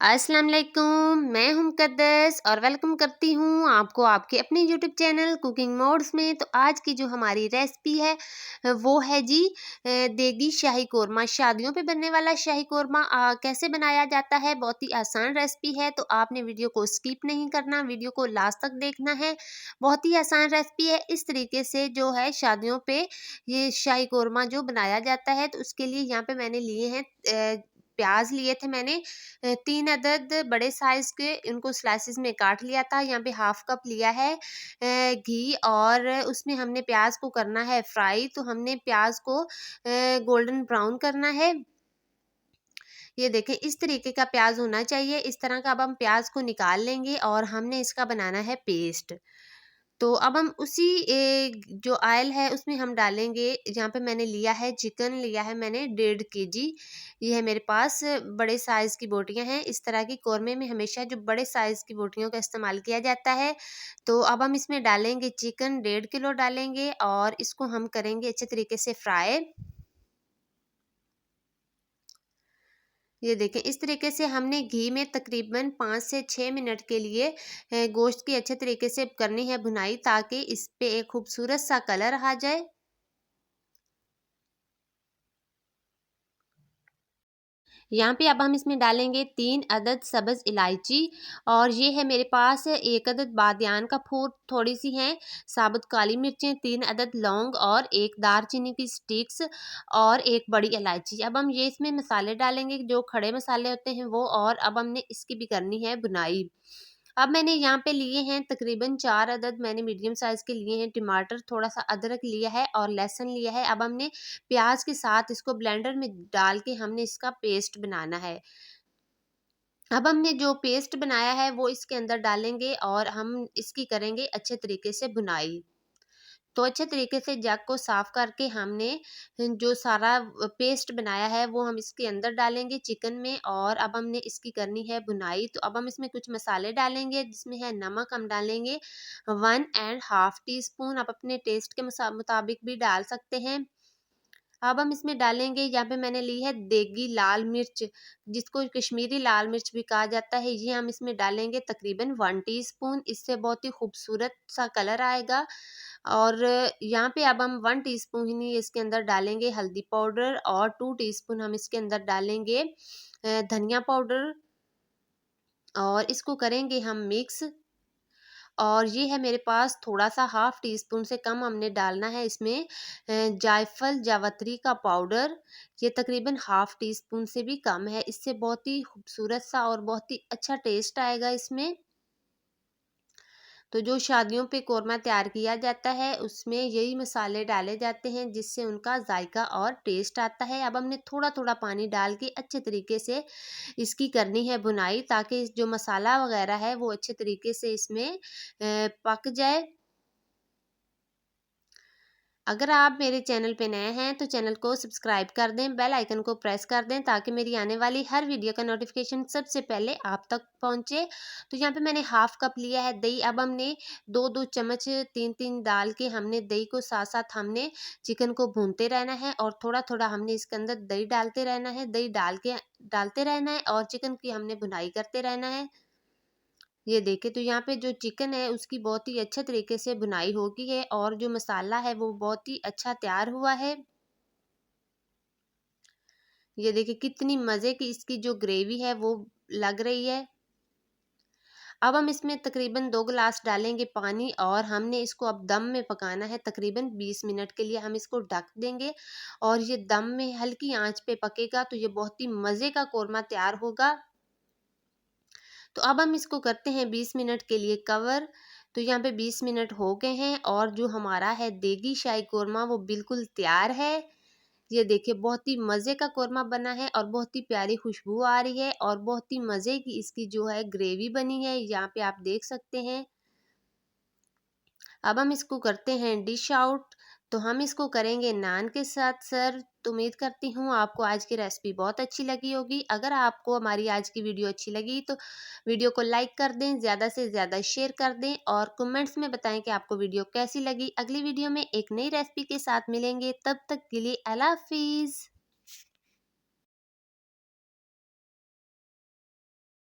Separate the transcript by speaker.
Speaker 1: अस्सलाम वालेकुम, मैं हूं मुक़द्दस और वेलकम करती हूं आपको आपके अपने यूट्यूब चैनल कुकिंग मोड्स में। तो आज की जो हमारी रेसिपी है वो है जी देगी शाही कोरमा। शादियों पे बनने वाला शाही कोरमा कैसे बनाया जाता है, बहुत ही आसान रेसिपी है। तो आपने वीडियो को स्किप नहीं करना, वीडियो को लास्ट तक देखना है। बहुत ही आसान रेसिपी है। इस तरीके से जो है शादियों पे ये शाही कोरमा जो बनाया जाता है। तो उसके लिए यहाँ पे मैंने लिए हैं प्याज लिए थे मैंने 3 अदद बड़े साइज़ के, उनको स्लाइसेस में काट लिया था। यहाँ पे हाफ कप लिया है घी और उसमें हमने प्याज को करना है फ्राई। तो हमने प्याज को गोल्डन ब्राउन करना है। ये देखें इस तरीके का प्याज होना चाहिए। इस तरह का अब हम प्याज को निकाल लेंगे और हमने इसका बनाना है पेस्ट। तो अब हम उसी जो ऑयल है उसमें हम डालेंगे। यहाँ पे मैंने लिया है चिकन, लिया है मैंने 1.5 kg। ये है मेरे पास बड़े साइज़ की बोटियां हैं। इस तरह की कौरमे में हमेशा जो बड़े साइज़ की बोटियों का इस्तेमाल किया जाता है। तो अब हम इसमें डालेंगे चिकन, 1.5 किलो डालेंगे और इसको हम करेंगे अच्छे तरीके से फ्राई। ये देखें इस तरीके से हमने घी में तकरीबन 5 से 6 मिनट के लिए गोश्त की अच्छे तरीके से करनी है भुनाई, ताकि इस पे एक खूबसूरत सा कलर आ जाए। यहाँ पे अब हम इसमें डालेंगे 3 अदद सब्ज़ इलायची और ये है मेरे पास 1 अदद बादियान का फूल, थोड़ी सी हैं साबुत काली मिर्चें, 3 अदद लौंग और 1 दारचीनी की स्टिक्स और 1 बड़ी इलायची। अब हम ये इसमें मसाले डालेंगे, जो खड़े मसाले होते हैं वो, और अब हमने इसकी भी करनी है बुनाई। अब मैंने यहाँ पे लिए हैं तकरीबन 4 अदद, मैंने मीडियम साइज़ के लिए हैं टमाटर, थोड़ा सा अदरक लिया है और लहसुन लिया है। अब हमने प्याज के साथ इसको ब्लेंडर में डाल के हमने इसका पेस्ट बनाना है। अब हमने जो पेस्ट बनाया है वो इसके अंदर डालेंगे और हम इसकी करेंगे अच्छे तरीके से बुनाई। तो अच्छे तरीके से जग को साफ करके हमने जो सारा पेस्ट बनाया है वो हम इसके अंदर डालेंगे चिकन में, और अब हमने इसकी करनी है बुनाई। तो अब हम इसमें कुछ मसाले डालेंगे, जिसमें है नमक हम डालेंगे 1.5 टीस्पून, आप अपने टेस्ट के मुताबिक भी डाल सकते हैं। अब हम इसमें डालेंगे, यहाँ पे मैंने ली है देगी लाल मिर्च, जिसको कश्मीरी लाल मिर्च भी कहा जाता है। ये हम इसमें डालेंगे तकरीबन 1 टीस्पून, इससे बहुत ही खूबसूरत सा कलर आएगा। और यहाँ पे अब हम 1 टीस्पून ही इसके अंदर डालेंगे हल्दी पाउडर और 2 टीस्पून हम इसके अंदर डालेंगे धनिया पाउडर, और इसको करेंगे हम मिक्स। और ये है मेरे पास थोड़ा सा हाफ टी स्पून से कम हमने डालना है इसमें जायफल जावित्री का पाउडर। ये तकरीबन हाफ टी स्पून से भी कम है, इससे बहुत ही खूबसूरत सा और बहुत ही अच्छा टेस्ट आएगा इसमें। तो जो शादियों पे कोरमा तैयार किया जाता है उसमें यही मसाले डाले जाते हैं, जिससे उनका जायका और टेस्ट आता है। अब हमने थोड़ा थोड़ा पानी डाल के अच्छे तरीके से इसकी करनी है बुनाई, ताकि जो मसाला वगैरह है वो अच्छे तरीके से इसमें पक जाए। अगर आप मेरे चैनल पे नए हैं तो चैनल को सब्सक्राइब कर दें, बेल आइकन को प्रेस कर दें, ताकि मेरी आने वाली हर वीडियो का नोटिफिकेशन सबसे पहले आप तक पहुंचे। तो यहाँ पे मैंने हाफ कप लिया है दही। अब हमने 2-2 चम्मच 3-3 डाल के हमने दही को साथ साथ हमने चिकन को भूनते रहना है, और थोड़ा थोड़ा हमने इसके अंदर दही डालते रहना है। दही डालते रहना है और चिकन की हमने भुनाई करते रहना है। ये देखें तो यहाँ पे जो चिकन है उसकी बहुत ही अच्छे तरीके से भुनाई हो गई है, और जो मसाला है वो बहुत ही अच्छा तैयार हुआ है। ये देखिए कितनी मज़े की इसकी जो ग्रेवी है वो लग रही है। अब हम इसमें तकरीबन 2 गिलास डालेंगे पानी, और हमने इसको अब दम में पकाना है तकरीबन 20 मिनट के लिए। हम इसको ढक देंगे और ये दम में हल्की आंच पे पकेगा, तो ये बहुत ही मज़े का कोरमा तैयार होगा। तो अब हम इसको करते हैं 20 मिनट के लिए कवर। तो यहाँ पे 20 मिनट हो गए हैं और जो हमारा है देगी शाही कोरमा वो बिल्कुल तैयार है। ये देखिए बहुत ही मज़े का कोरमा बना है और बहुत ही प्यारी खुशबू आ रही है, और बहुत ही मज़े की इसकी जो है ग्रेवी बनी है, यहाँ पे आप देख सकते हैं। अब हम इसको करते हैं डिश आउट। तो हम इसको करेंगे नान के साथ सर्व। तो उम्मीद करती हूँ आपको आज की रेसिपी बहुत अच्छी लगी होगी। अगर आपको हमारी आज की वीडियो अच्छी लगी तो वीडियो को लाइक कर दें, ज़्यादा से ज़्यादा शेयर कर दें, और कमेंट्स में बताएं कि आपको वीडियो कैसी लगी। अगली वीडियो में एक नई रेसिपी के साथ मिलेंगे, तब तक के लिए अल्लाह हाफिज़।